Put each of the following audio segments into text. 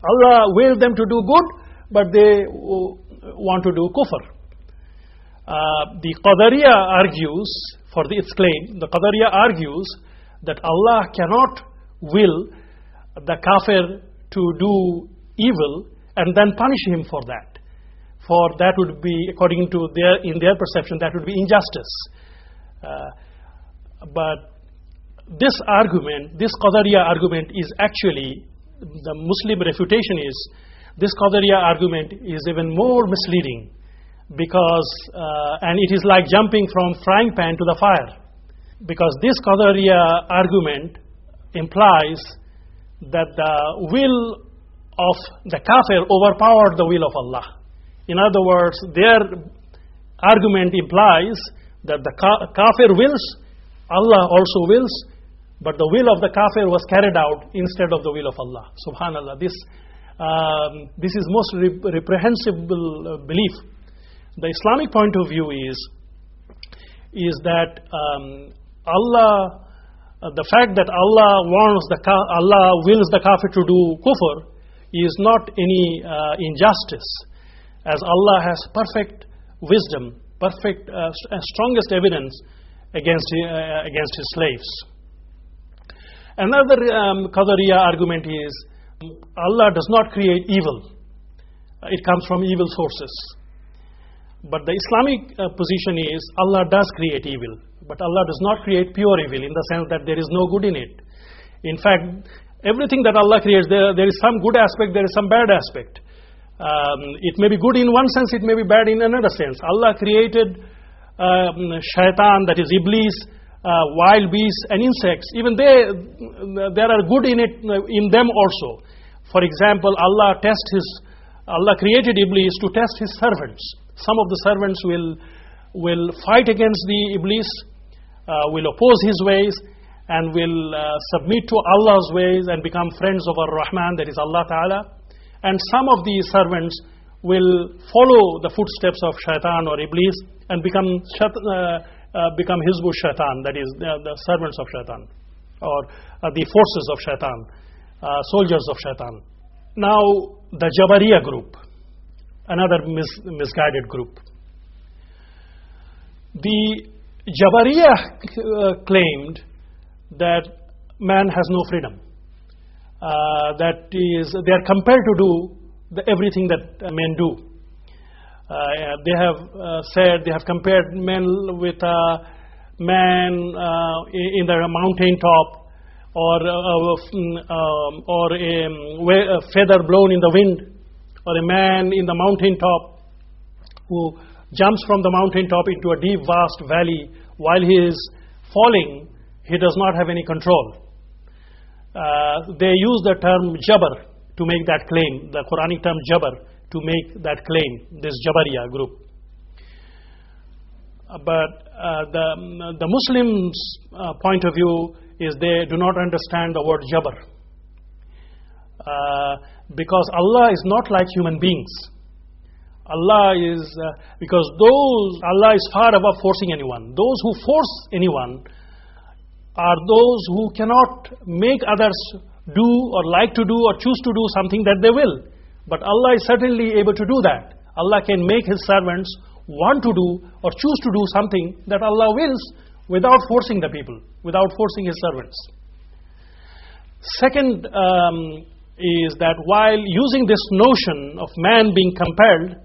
Allah willed them to do good, but they want to do kufr. The Qadariya argues, for its claim, the Qadariya argues that Allah cannot will the kafir to do evil and then punish him for that. For that would be, according to in their perception, that would be injustice. But this argument, this Qadariya argument is actually, the Muslim refutation is, this Qadariya argument is even more misleading, because, and it is like jumping from frying pan to the fire, because this Qadariya argument implies that the will of the kafir overpowered the will of Allah. In other words, their argument implies that the kafir wills, Allah also wills, but the will of the kafir was carried out instead of the will of Allah. Subhanallah. This is most reprehensible belief. The Islamic point of view is that Allah, the fact that Allah wills the kafir to do kufr is not any injustice, as Allah has perfect wisdom, perfect strongest evidence against his slaves. Another Qadariya argument is Allah does not create evil. It comes from evil sources. But the Islamic position is Allah does create evil, but Allah does not create pure evil, in the sense that there is no good in it. In fact, everything that Allah creates, there is some good aspect, there is some bad aspect. It may be good in one sense, it may be bad in another sense. Allah created shaitan, that is Iblis, wild beasts and insects. Even there are good in it, in them also. For example, Allah created Iblis to test his servants. Some of the servants will fight against the Iblis, will oppose his ways, and will submit to Allah's ways and become friends of Ar-Rahman, that is Allah Ta'ala. And some of these servants will follow the footsteps of Shaitan or Iblis and become Hizbu Shaitan, that is the servants of Shaitan, or the forces of Shaitan, soldiers of Shaitan. Now, the Jabariya group, another misguided group. The Jabariya claimed that man has no freedom. That is, they are compelled to do everything that men do. They have said, they have compared men with a man in the mountain top, or a feather blown in the wind, or a man in the mountain top who jumps from the mountain top into a deep, vast valley. While he is falling, he does not have any control. They use the term Jabr to make that claim, the Quranic term Jabr, to make that claim, this Jabariya group. But the Muslims' point of view is they do not understand the word Jabr. Because Allah is not like human beings. Allah is far above forcing anyone. Those who force anyone are those who cannot make others do or like to do or choose to do something that they will. But Allah is certainly able to do that. Allah can make His servants want to do or choose to do something that Allah wills without forcing the people, without forcing His servants. Second is that while using this notion of man being compelled,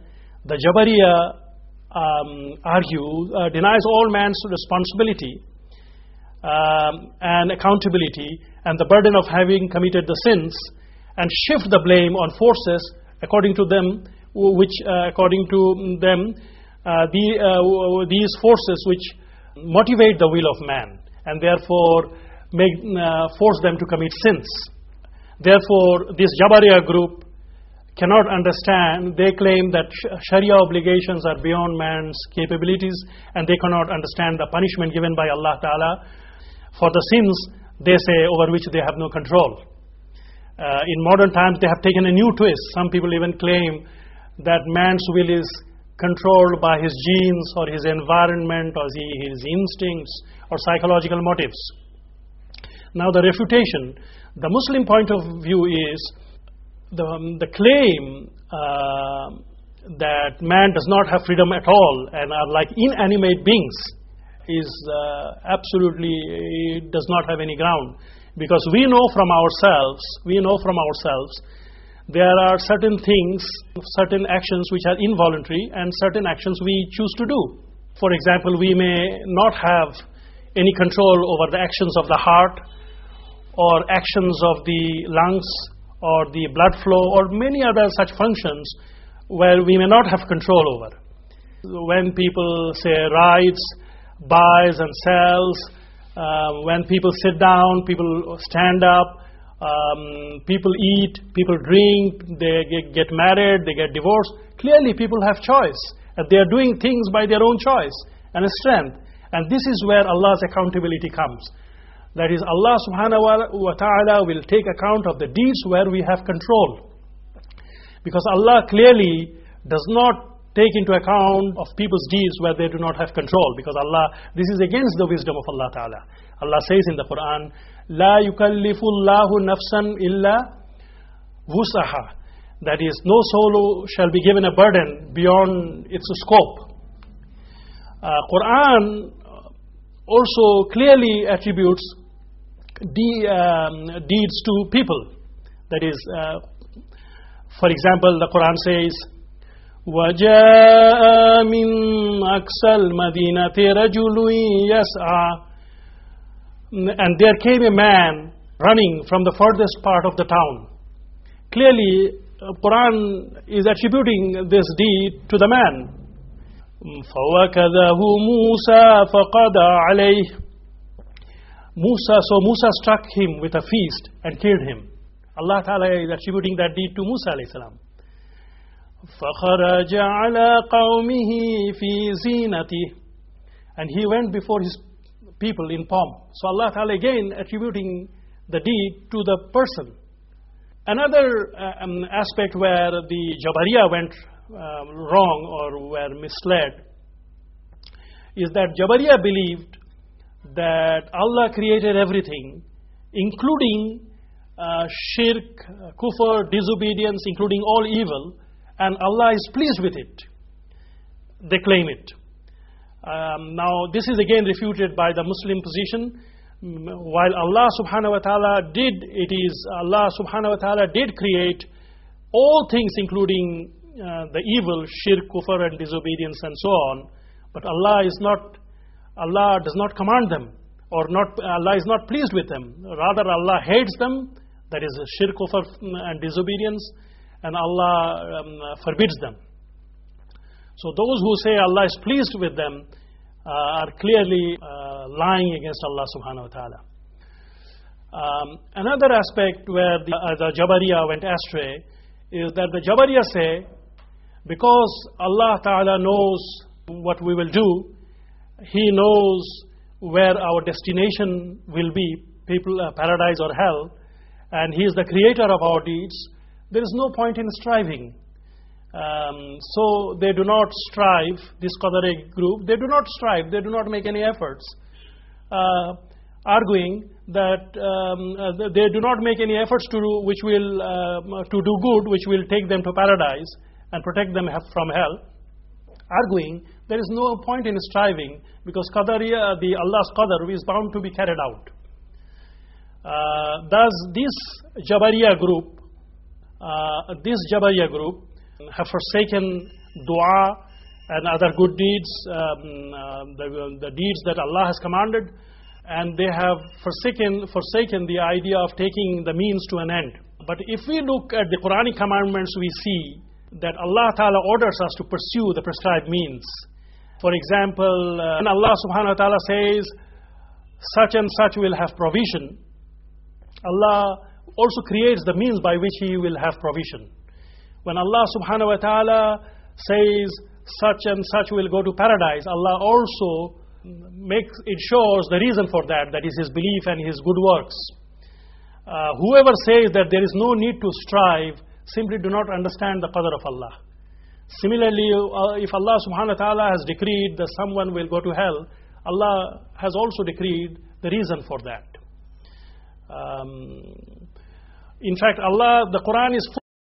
the Jabariya denies all man's responsibility and accountability and the burden of having committed the sins, and shift the blame on forces according to them, these forces which motivate the will of man and therefore force them to commit sins. Therefore, this Jabariya group cannot understand. They claim that Sharia obligations are beyond man's capabilities, and they cannot understand the punishment given by Allah Ta'ala for the sins, they say, over which they have no control. In modern times, they have taken a new twist. Some people even claim that man's will is controlled by his genes or his environment or his instincts or psychological motives. Now the refutation, the Muslim point of view is the claim that man does not have freedom at all and are like inanimate beings is absolutely, it does not have any ground, because we know from ourselves there are certain things, certain actions which are involuntary and certain actions we choose to do. For example, we may not have any control over the actions of the heart or actions of the lungs or the blood flow or many other such functions where we may not have control over. When people say rides, buys and sells, when people sit down, people stand up, people eat, people drink, they get married, they get divorced. Clearly people have choice, and they are doing things by their own choice and strength. And this is where Allah's accountability comes. That is, Allah subhanahu wa ta'ala will take account of the deeds where we have control. Because Allah clearly does not take into account of people's deeds where they do not have control. Because Allah, this is against the wisdom of Allah ta'ala. Allah says in the Quran, La yukallifu Allahu nafsan illa wusaha. That is, no soul shall be given a burden beyond its scope. Quran also clearly attributes deeds to people. That is, for example, the Quran says, وَجَاءَ مِنْ أَقْصَى الْمَدِينَةِ رَجُلٌ يَسْعَى. And there came a man running from the furthest part of the town. Clearly, Quran is attributing this deed to the man. فَوَكَذَهُ مُوسَى فَقَضَى عَلَيْهِ. So Musa struck him with a feast and killed him. Allah Ta'ala is attributing that deed to Musa alayhi salam. فَخَرَجَ عَلَىٰ قَوْمِهِ فِي زِينَتِهِ. And he went before his people in pomp. So Allah Ta'ala again attributing the deed to the person. Another aspect where the Jabariya went wrong or were misled is that Jabariya believed that Allah created everything, including shirk, kufr, disobedience, including all evil, and Allah is pleased with it. They claim it. Now this is again refuted by the Muslim position. While Allah subhanahu wa ta'ala Allah subhanahu wa ta'ala did create all things, including the evil, shirk, kufr and disobedience and so on, but Allah does not command them, or Allah is not pleased with them. Rather, Allah hates them, that is shirk, kufr and disobedience, and Allah forbids them. So those who say Allah is pleased with them are clearly lying against Allah subhanahu wa ta'ala. Another aspect where the Jabariya went astray is that the Jabariya say, because Allah ta'ala knows what we will do, He knows where our destination will be, paradise or hell, and He is the creator of our deeds, there is no point in striving. So they do not strive, this Qadari group, they do not strive, they do not make any efforts, arguing that they do not make any efforts to do good, which will take them to paradise and protect them from hell, arguing there is no point in striving because Qadariya, Allah's Qadar is bound to be carried out. Thus this Jabariya group have forsaken dua and other good deeds, the deeds that Allah has commanded, and they have forsaken the idea of taking the means to an end. But if we look at the Quranic commandments, we see that Allah Ta'ala orders us to pursue the prescribed means. For example, when Allah Subhanahu wa Ta'ala says, such and such will have provision, Allah also creates the means by which He will have provision. When Allah Subhanahu wa Ta'ala says, such and such will go to paradise, Allah also shows the reason for that, that is His belief and His good works. Whoever says that there is no need to strive, simply do not understand the qadr of Allah. Similarly, if Allah subhanahu wa ta'ala has decreed that someone will go to hell, Allah has also decreed the reason for that. In fact, the Quran is